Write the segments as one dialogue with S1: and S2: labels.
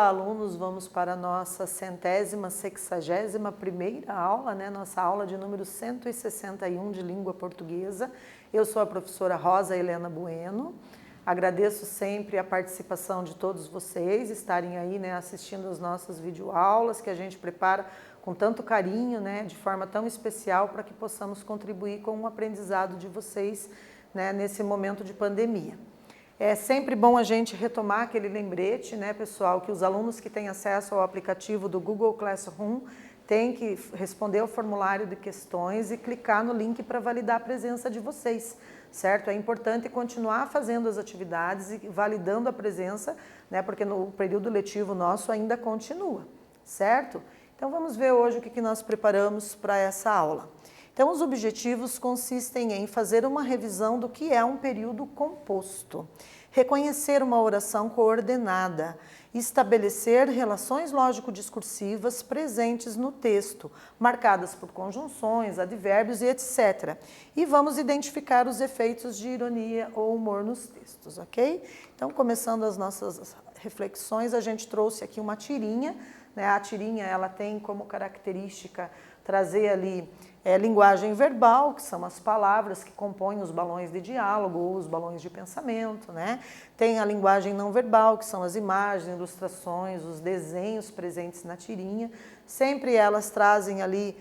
S1: Olá, alunos, vamos para a nossa 161ª aula, né? Nossa aula de número 161 de língua portuguesa. Eu sou a professora Rosa Helena Bueno. Agradeço sempre a participação de todos vocês, estarem aí, né, assistindo as nossas videoaulas que a gente prepara com tanto carinho, né, de forma tão especial para que possamos contribuir com o aprendizado de vocês, né, nesse momento de pandemia. É sempre bom a gente retomar aquele lembrete, né, pessoal, que os alunos que têm acesso ao aplicativo do Google Classroom têm que responder ao formulário de questões e clicar no link para validar a presença de vocês, certo? É importante continuar fazendo as atividades e validando a presença, né, porque no período letivo nosso ainda continua, certo? Então vamos ver hoje o que nós preparamos para essa aula. Então, os objetivos consistem em fazer uma revisão do que é um período composto, reconhecer uma oração coordenada, estabelecer relações lógico-discursivas presentes no texto, marcadas por conjunções, advérbios e etc. E vamos identificar os efeitos de ironia ou humor nos textos, ok? Então, começando as nossas reflexões, a gente trouxe aqui uma tirinha, né? A tirinha, ela tem como característica trazer ali linguagem verbal, que são as palavras que compõem os balões de diálogo ou os balões de pensamento, né? Tem a linguagem não verbal, que são as imagens, ilustrações, os desenhos presentes na tirinha. Sempre elas trazem ali,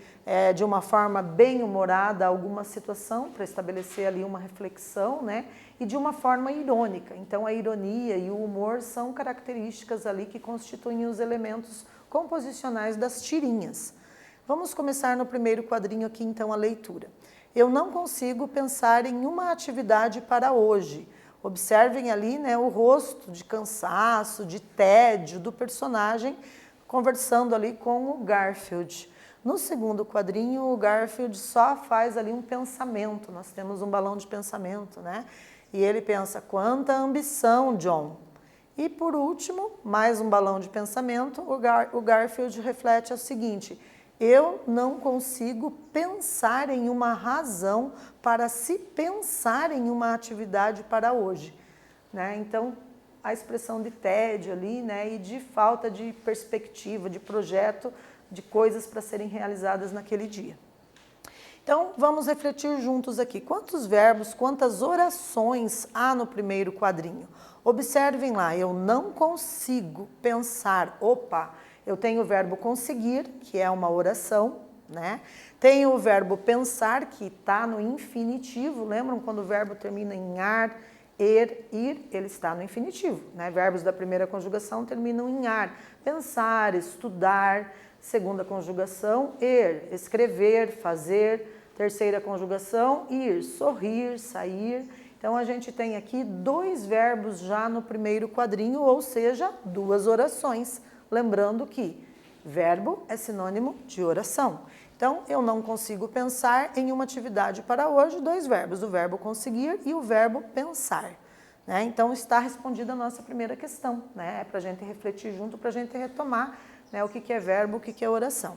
S1: de uma forma bem humorada, alguma situação para estabelecer ali uma reflexão, né? E de uma forma irônica. Então, a ironia e o humor são características ali que constituem os elementos composicionais das tirinhas. Vamos começar no primeiro quadrinho aqui, então, a leitura. Eu não consigo pensar em uma atividade para hoje. Observem ali, né, o rosto de cansaço, de tédio do personagem conversando ali com o Garfield. No segundo quadrinho, o Garfield só faz ali um pensamento. Nós temos um balão de pensamento, né? E ele pensa, quanta ambição, John. E por último, mais um balão de pensamento, o Garfield reflete o seguinte: eu não consigo pensar em uma razão para se pensar em uma atividade para hoje, né? Então, a expressão de tédio ali, né, e de falta de perspectiva, de projeto, de coisas para serem realizadas naquele dia. Então, vamos refletir juntos aqui. Quantos verbos, quantas orações há no primeiro quadrinho? Observem lá, eu não consigo pensar, eu tenho o verbo conseguir, que é uma oração, né? Tenho o verbo pensar, que está no infinitivo. Lembram quando o verbo termina em ar, ir, ele está no infinitivo, né? Verbos da primeira conjugação terminam em ar. Pensar, estudar. Segunda conjugação, escrever, fazer. Terceira conjugação, ir, sorrir, sair. Então, a gente tem aqui dois verbos já no primeiro quadrinho, ou seja, duas orações. Lembrando que verbo é sinônimo de oração. Então, eu não consigo pensar em uma atividade para hoje, dois verbos, o verbo conseguir e o verbo pensar, né? Então, está respondida a nossa primeira questão, né? É para a gente refletir junto, para a gente retomar, né, o que é verbo, o que é oração.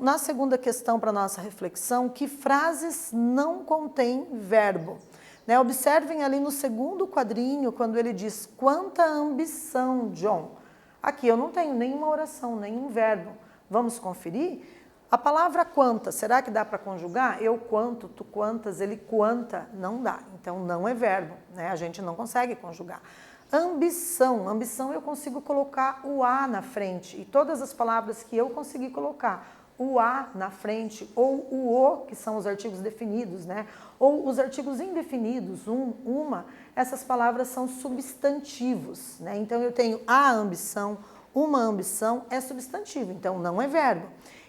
S1: Na segunda questão para a nossa reflexão, que frases não contêm verbo? Né? Observem ali no segundo quadrinho, quando ele diz, quanta ambição, John. Aqui eu não tenho nenhuma oração, nenhum verbo. Vamos conferir? A palavra quanta, será que dá para conjugar? Eu quanto, tu quantas, ele quanta? Não dá. Então não é verbo, né? A gente não consegue conjugar. Ambição, ambição eu consigo colocar o A na frente. E todas as palavras que eu consegui colocar o A na frente ou o, que são os artigos definidos, né? Ou os artigos indefinidos, uma, essas palavras são substantivos, né? Então, eu tenho a ambição, uma ambição é substantivo, então não é verbo.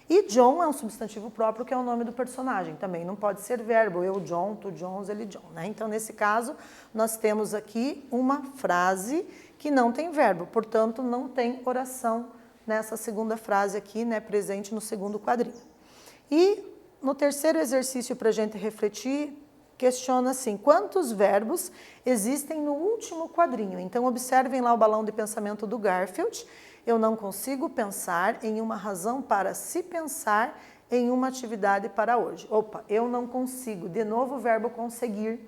S1: E John é um substantivo próprio, que é o nome do personagem, também não pode ser verbo, eu, John, tu, Johns, ele, John, né? Então, nesse caso, nós temos aqui uma frase que não tem verbo, portanto, não tem oração nessa segunda frase aqui, né, presente no segundo quadrinho. E no terceiro exercício, para a gente refletir, questiona assim, quantos verbos existem no último quadrinho? Então, observem lá o balão de pensamento do Garfield. Eu não consigo pensar em uma razão para se pensar em uma atividade para hoje. Eu não consigo. De novo o verbo conseguir.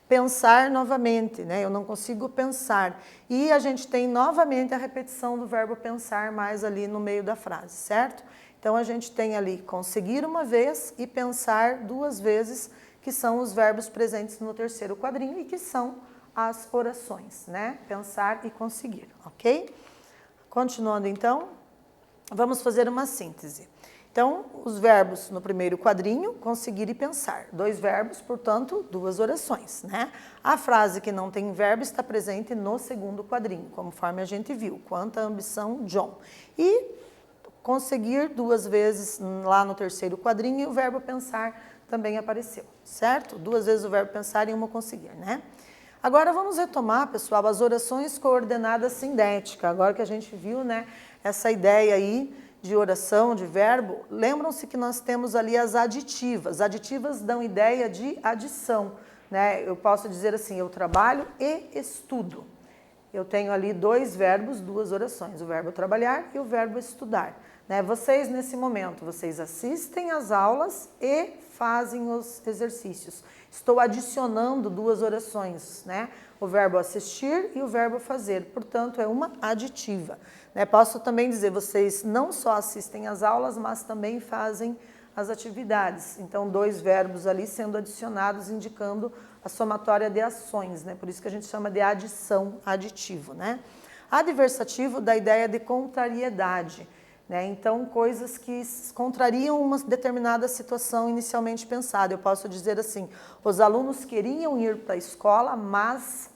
S1: pensar novamente, né? Eu não consigo pensar. E a gente tem novamente a repetição do verbo pensar mais ali no meio da frase, certo? Então a gente tem ali conseguir uma vez e pensar duas vezes, que são os verbos presentes no terceiro quadrinho e que são as orações, né? Pensar e conseguir, ok? Continuando então, vamos fazer uma síntese. Então, os verbos no primeiro quadrinho, conseguir e pensar. 2 verbos, portanto, 2 orações, né? A frase que não tem verbo está presente no segundo quadrinho, conforme a gente viu. Quanta ambição, John. E conseguir 2 vezes lá no terceiro quadrinho e o verbo pensar também apareceu, certo? 2 vezes o verbo pensar e uma conseguir, né? Agora vamos retomar, pessoal, as orações coordenadas sindética. Agora que a gente viu, né, essa ideia aí de oração, de verbo, lembram-se que nós temos ali as aditivas. Aditivas dão ideia de adição, né? Eu posso dizer assim, eu trabalho e estudo. Eu tenho ali 2 verbos, 2 orações, o verbo trabalhar e o verbo estudar. Né? Vocês, nesse momento, vocês assistem às aulas e fazem os exercícios. Estou adicionando 2 orações, né? O verbo assistir e o verbo fazer, portanto, é uma aditiva. Né? Posso também dizer, vocês não só assistem às aulas, mas também fazem as atividades. Então, 2 verbos ali sendo adicionados, indicando a somatória de ações, né? Por isso que a gente chama de adição, aditivo, né? Adversativo dá ideia de contrariedade, né? Então, coisas que contrariam uma determinada situação inicialmente pensada. Eu posso dizer assim, os alunos queriam ir para a escola, mas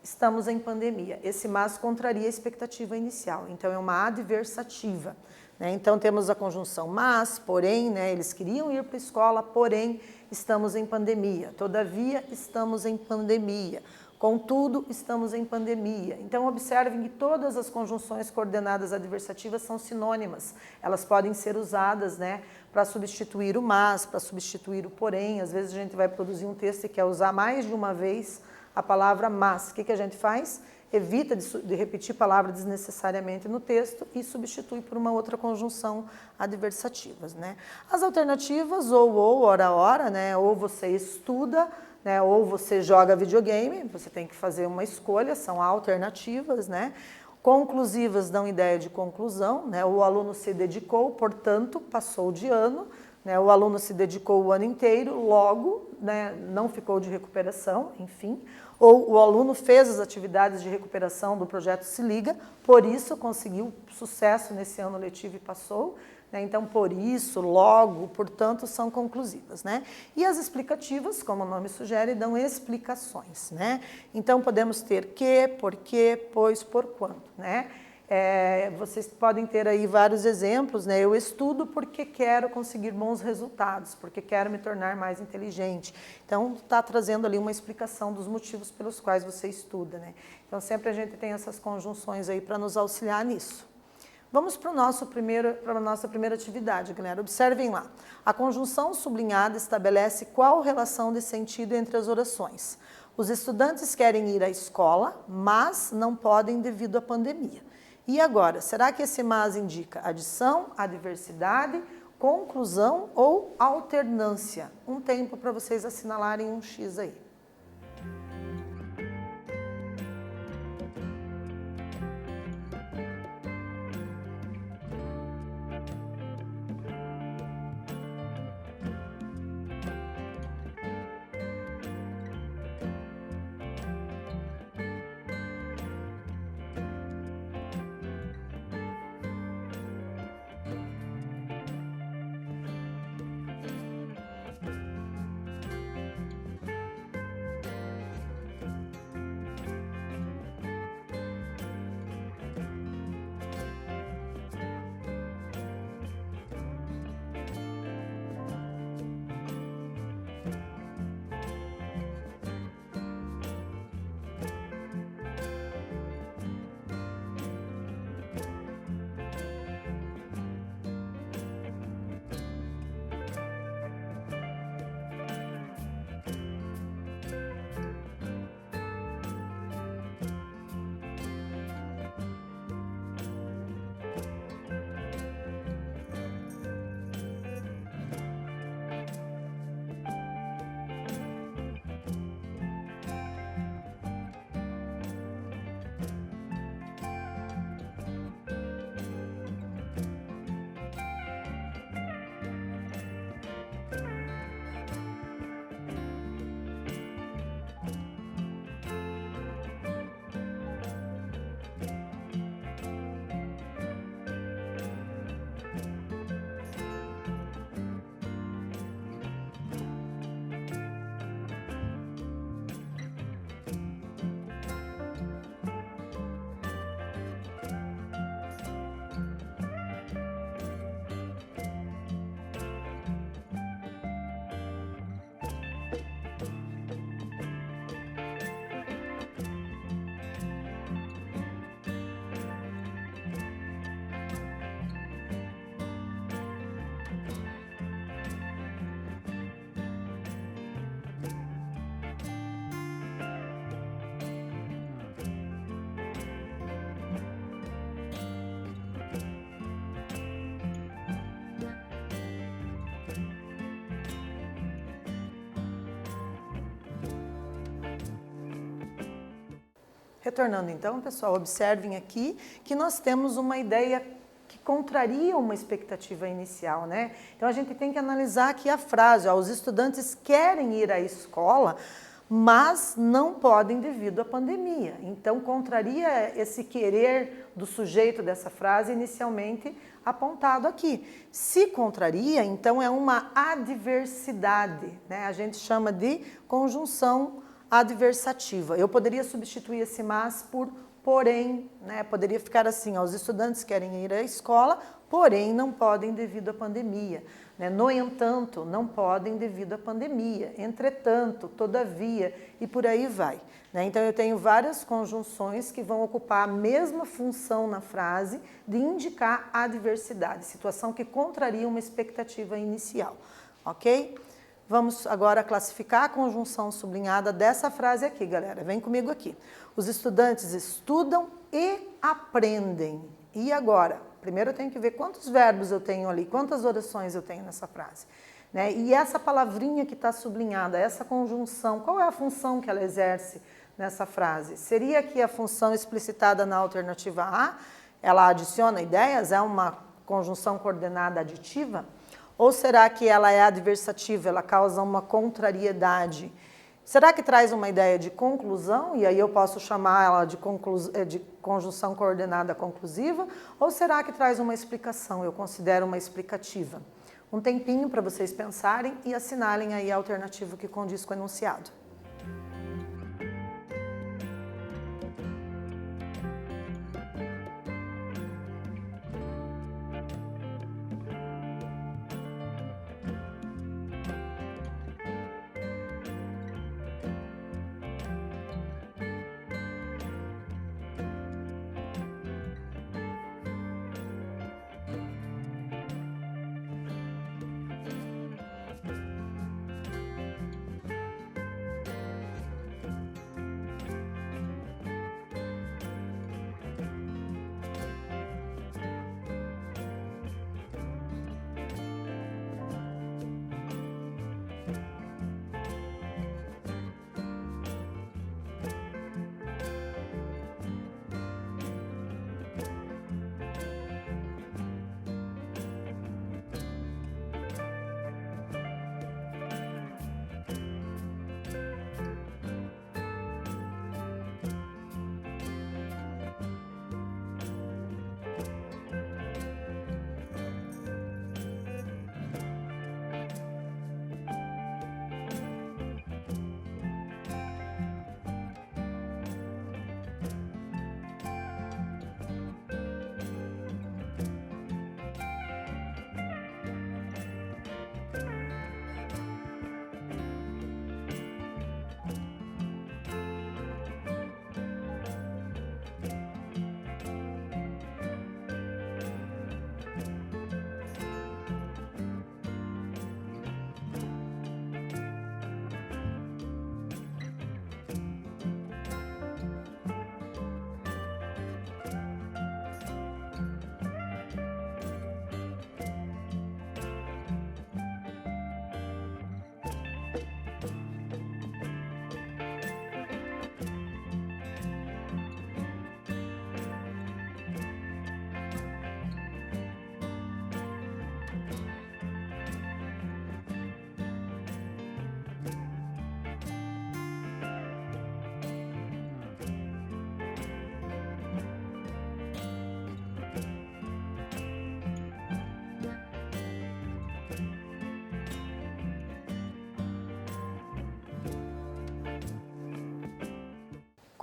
S1: estamos em pandemia. Esse mas contraria a expectativa inicial, então é uma adversativa. Né? Então temos a conjunção mas, porém, né? Eles queriam ir para a escola, porém estamos em pandemia. Todavia, estamos em pandemia. Contudo, estamos em pandemia. Então observem que todas as conjunções coordenadas adversativas são sinônimas. Elas podem ser usadas, né, para substituir o mas, para substituir o porém. Às vezes a gente vai produzir um texto e quer usar mais de uma vez a palavra mas. O que a gente faz? Evita de repetir palavra desnecessariamente no texto e substitui por uma outra conjunção adversativas, né? As alternativas, ou, ora, né? Ou você estuda, né? Ou você joga videogame, você tem que fazer uma escolha, são alternativas, né? Conclusivas dão ideia de conclusão, né? O aluno se dedicou, portanto, passou de ano, né? O aluno se dedicou o ano inteiro, logo, né, não ficou de recuperação, enfim. Ou o aluno fez as atividades de recuperação do projeto Se Liga, por isso conseguiu sucesso nesse ano letivo e passou. Né? Então, por isso, logo, portanto, são conclusivas. Né? E as explicativas, como o nome sugere, dão explicações. Né? Então, podemos ter que, porquê, pois, porquanto. Né? Vocês podem ter aí vários exemplos, né? Eu estudo porque quero conseguir bons resultados, porque quero me tornar mais inteligente. Então, está trazendo ali uma explicação dos motivos pelos quais você estuda, né? Então, sempre a gente tem essas conjunções aí para nos auxiliar nisso. Vamos para a nossa primeira atividade, galera. Observem lá. A conjunção sublinhada estabelece qual relação de sentido entre as orações. Os estudantes querem ir à escola, mas não podem devido à pandemia. E agora, será que esse mas indica adição, adversidade, conclusão ou alternância? Um tempo para vocês assinalarem um X aí. Retornando então, pessoal, observem aqui que nós temos uma ideia que contraria uma expectativa inicial, né? Então a gente tem que analisar aqui a frase, ó, os estudantes querem ir à escola, mas não podem devido à pandemia. Então contraria esse querer do sujeito dessa frase inicialmente apontado aqui. Se contraria, então é uma adversidade, né? A gente chama de conjunção adversativa. Eu poderia substituir esse mas por porém, né? Poderia ficar assim, ó, os estudantes querem ir à escola, porém não podem devido à pandemia. Né? No entanto, não podem devido à pandemia. Entretanto, todavia, e por aí vai. Né? Então, eu tenho várias conjunções que vão ocupar a mesma função na frase de indicar a adversidade, situação que contraria uma expectativa inicial. Ok? Vamos agora classificar a conjunção sublinhada dessa frase aqui, galera. Vem comigo aqui. Os estudantes estudam e aprendem. E agora? Primeiro eu tenho que ver quantos verbos eu tenho ali, quantas orações eu tenho nessa frase. Né? E essa palavrinha que está sublinhada, essa conjunção, qual é a função que ela exerce nessa frase? Seria que a função explicitada na alternativa A, ela adiciona ideias? É uma conjunção coordenada aditiva? Ou será que ela é adversativa, ela causa uma contrariedade? Será que traz uma ideia de conclusão, e aí eu posso chamar ela de conjunção coordenada conclusiva? Ou será que traz uma explicação, eu considero uma explicativa? Um tempinho para vocês pensarem e assinalem aí a alternativa que condiz com o enunciado.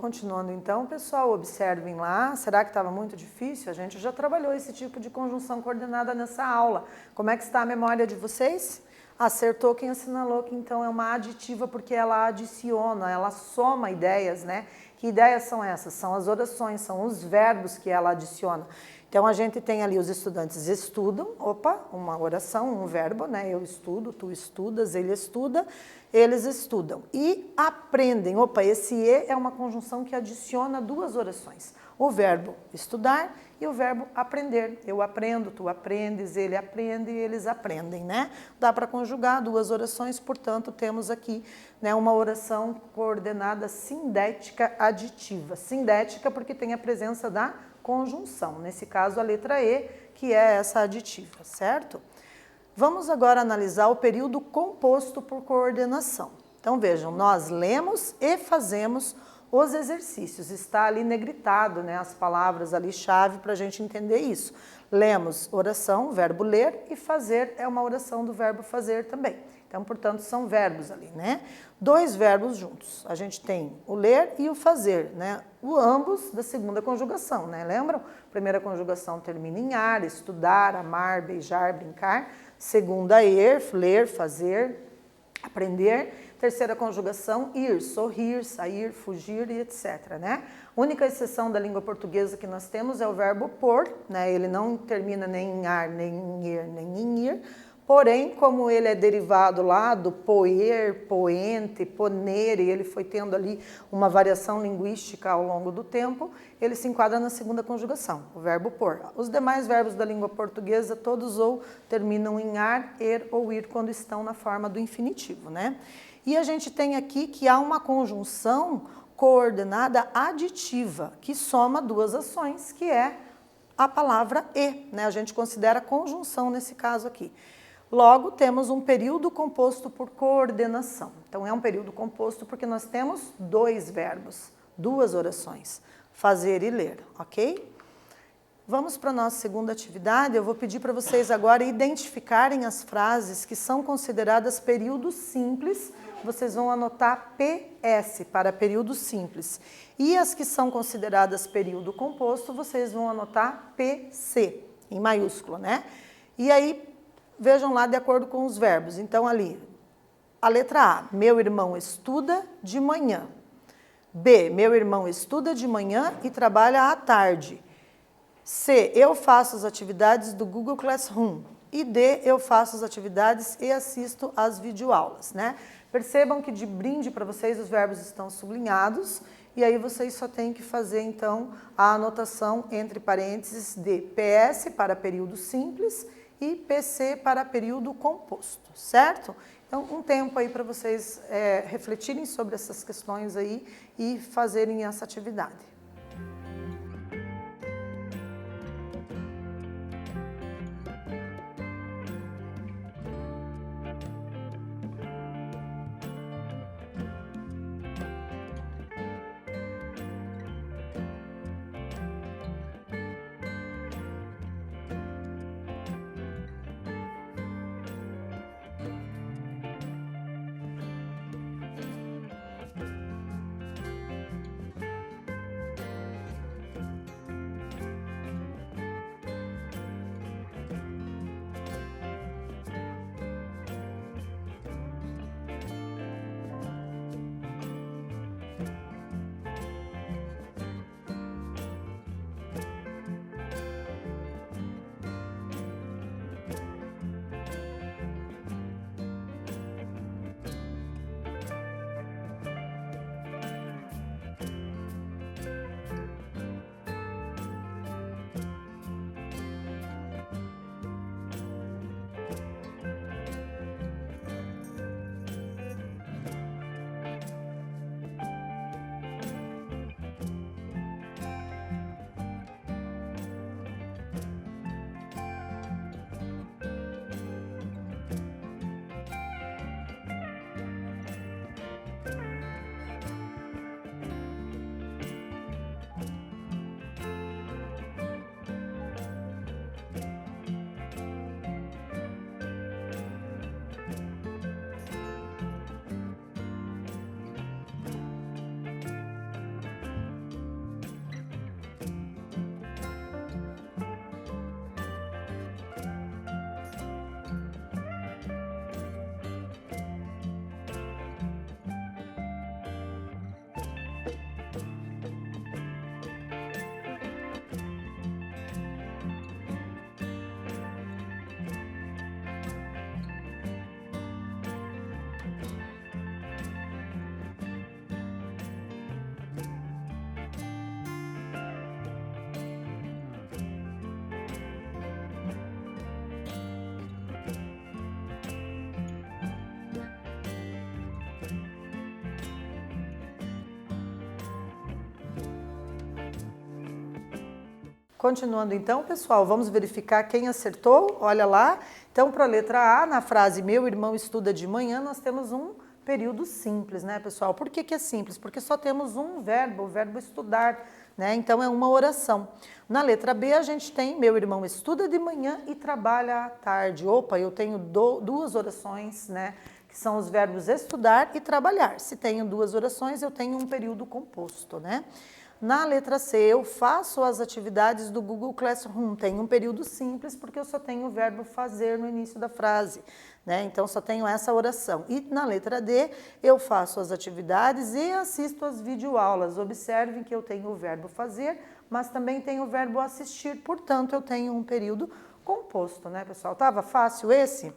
S1: Continuando então, pessoal, observem lá, será que estava muito difícil? A gente já trabalhou esse tipo de conjunção coordenada nessa aula. Como é que está a memória de vocês? Acertou quem assinalou que então é uma aditiva porque ela adiciona, ela soma ideias, né? Que ideias são essas? São as orações, são os verbos que ela adiciona. Então, a gente tem ali os estudantes estudam, opa, uma oração, um verbo, né? Eu estudo, tu estudas, ele estuda, eles estudam. E aprendem, opa, esse E é uma conjunção que adiciona duas orações. O verbo estudar e o verbo aprender. Eu aprendo, tu aprendes, ele aprende e eles aprendem, né? Dá para conjugar duas orações, portanto, temos aqui, né, uma oração coordenada sindética aditiva. Sindética porque tem a presença da conjunção, nesse caso a letra E, que é essa aditiva, certo? Vamos agora analisar o período composto por coordenação. Então vejam, nós lemos e fazemos os exercícios, está ali negritado, né, as palavras ali chave para a gente entender isso. Lemos oração, verbo ler, e fazer é uma oração do verbo fazer também. Então, portanto, são verbos ali, né? Dois verbos juntos. A gente tem o ler e o fazer, né? O ambos da segunda conjugação, né? Lembram? Primeira conjugação termina em ar, estudar, amar, beijar, brincar. Segunda, ler, fazer, aprender. Terceira conjugação, ir, sorrir, sair, fugir e etc, né? Única exceção da língua portuguesa que nós temos é o verbo pôr, né? Ele não termina nem em ar, nem em ir, nem em ir. Porém, como ele é derivado lá do poer, poente, poner, e ele foi tendo ali uma variação linguística ao longo do tempo, ele se enquadra na segunda conjugação, o verbo pôr. Os demais verbos da língua portuguesa, todos ou terminam em ar, er ou ir, quando estão na forma do infinitivo, né? E a gente tem aqui que há uma conjunção coordenada aditiva, que soma duas ações, que é a palavra e, né? A gente considera conjunção nesse caso aqui. Logo, temos um período composto por coordenação. Então, é um período composto porque nós temos dois verbos, duas orações, fazer e ler, ok? Vamos para a nossa segunda atividade. Eu vou pedir para vocês agora identificarem as frases que são consideradas períodos simples. Vocês vão anotar PS para período simples. E as que são consideradas período composto, vocês vão anotar PC, em maiúsculo, né? E aí, vejam lá de acordo com os verbos. Então, ali, a letra A, meu irmão estuda de manhã. B, meu irmão estuda de manhã e trabalha à tarde. C, eu faço as atividades do Google Classroom. E D, eu faço as atividades e assisto às videoaulas, né? Percebam que de brinde para vocês os verbos estão sublinhados e aí vocês só têm que fazer, então, a anotação entre parênteses de PS para período simples e PC para período composto, certo? Então, um tempo aí para vocês refletirem sobre essas questões aí e fazerem essa atividade. Continuando então, pessoal, vamos verificar quem acertou. Olha lá. Então, para a letra A, na frase meu irmão estuda de manhã, nós temos um período simples, né, pessoal? Por que é simples? Porque só temos um verbo, o verbo estudar, né? Então, é uma oração. Na letra B, a gente tem meu irmão estuda de manhã e trabalha à tarde. Opa, eu tenho duas orações, né? Que são os verbos estudar e trabalhar. Se tenho duas orações, eu tenho um período composto, né? Na letra C, eu faço as atividades do Google Classroom. Tem um período simples, porque eu só tenho o verbo fazer no início da frase, né? Então, só tenho essa oração. E na letra D, eu faço as atividades e assisto as videoaulas. Observem que eu tenho o verbo fazer, mas também tenho o verbo assistir. Portanto, eu tenho um período composto, né, pessoal? Tava fácil esse?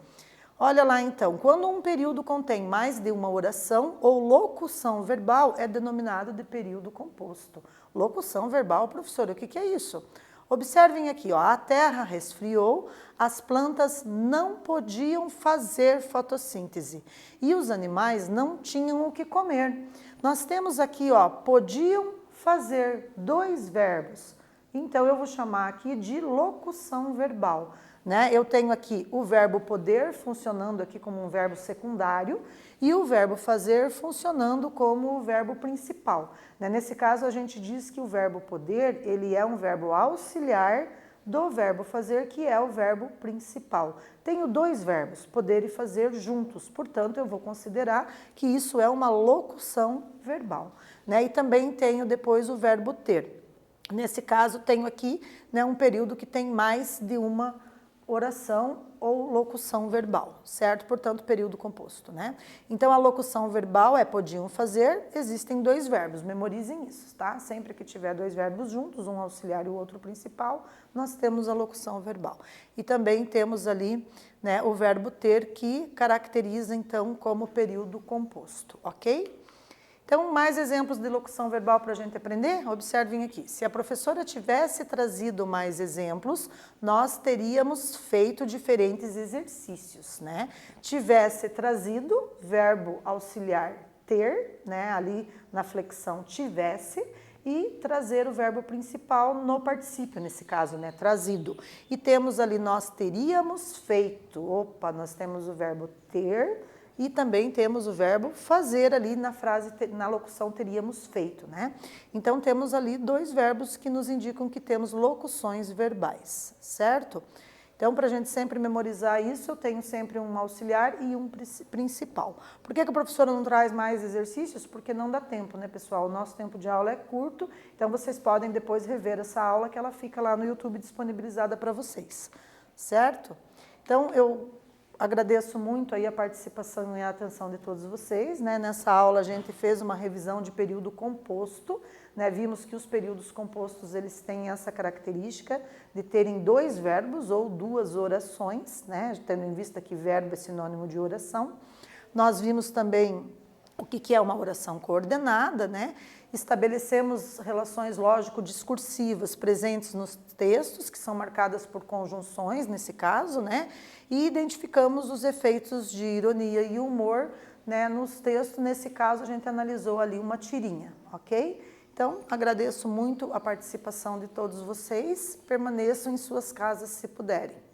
S1: Olha lá então, quando um período contém mais de uma oração ou locução verbal, é denominado de período composto. Locução verbal, professor, o que é isso? Observem aqui, ó, a terra resfriou, as plantas não podiam fazer fotossíntese e os animais não tinham o que comer. Nós temos aqui, ó, podiam fazer, dois verbos. Então, eu vou chamar aqui de locução verbal. Né? Eu tenho aqui o verbo poder funcionando aqui como um verbo secundário e o verbo fazer funcionando como o verbo principal. Né? Nesse caso, a gente diz que o verbo poder, ele é um verbo auxiliar do verbo fazer, que é o verbo principal. Tenho dois verbos, poder e fazer juntos, portanto, eu vou considerar que isso é uma locução verbal. Né? E também tenho depois o verbo ter. Nesse caso, tenho aqui, né, um período que tem mais de uma oração ou locução verbal, certo? Portanto, período composto, né? Então, a locução verbal é podiam fazer, existem dois verbos, memorizem isso, tá? Sempre que tiver dois verbos juntos, um auxiliar e o outro principal, nós temos a locução verbal. E também temos ali, né, o verbo ter, que caracteriza, então, como período composto, ok? Então, mais exemplos de locução verbal para a gente aprender? Observem aqui. Se a professora tivesse trazido mais exemplos, nós teríamos feito diferentes exercícios, né? Tivesse trazido, verbo auxiliar ter, né? Ali na flexão tivesse, e trazer o verbo principal no particípio, nesse caso, né? Trazido. E temos ali nós teríamos feito. Opa, nós temos o verbo ter. E também temos o verbo fazer ali na frase, na locução teríamos feito, né? Então, temos ali dois verbos que nos indicam que temos locuções verbais, certo? Então, para a gente sempre memorizar isso, eu tenho sempre um auxiliar e um principal. Por que a professora não traz mais exercícios? Porque não dá tempo, né, pessoal? O nosso tempo de aula é curto, então vocês podem depois rever essa aula que ela fica lá no YouTube disponibilizada para vocês, certo? Então, eu agradeço muito aí a participação e a atenção de todos vocês, né? Nessa aula a gente fez uma revisão de período composto, né? Vimos que os períodos compostos eles têm essa característica de terem dois verbos ou duas orações, né? Tendo em vista que verbo é sinônimo de oração. Nós vimos também o que é uma oração coordenada, né? Estabelecemos relações lógico-discursivas presentes nos textos, que são marcadas por conjunções, nesse caso, né? E identificamos os efeitos de ironia e humor, né, nos textos. Nesse caso, a gente analisou ali uma tirinha, ok? Então, agradeço muito a participação de todos vocês. Permaneçam em suas casas se puderem.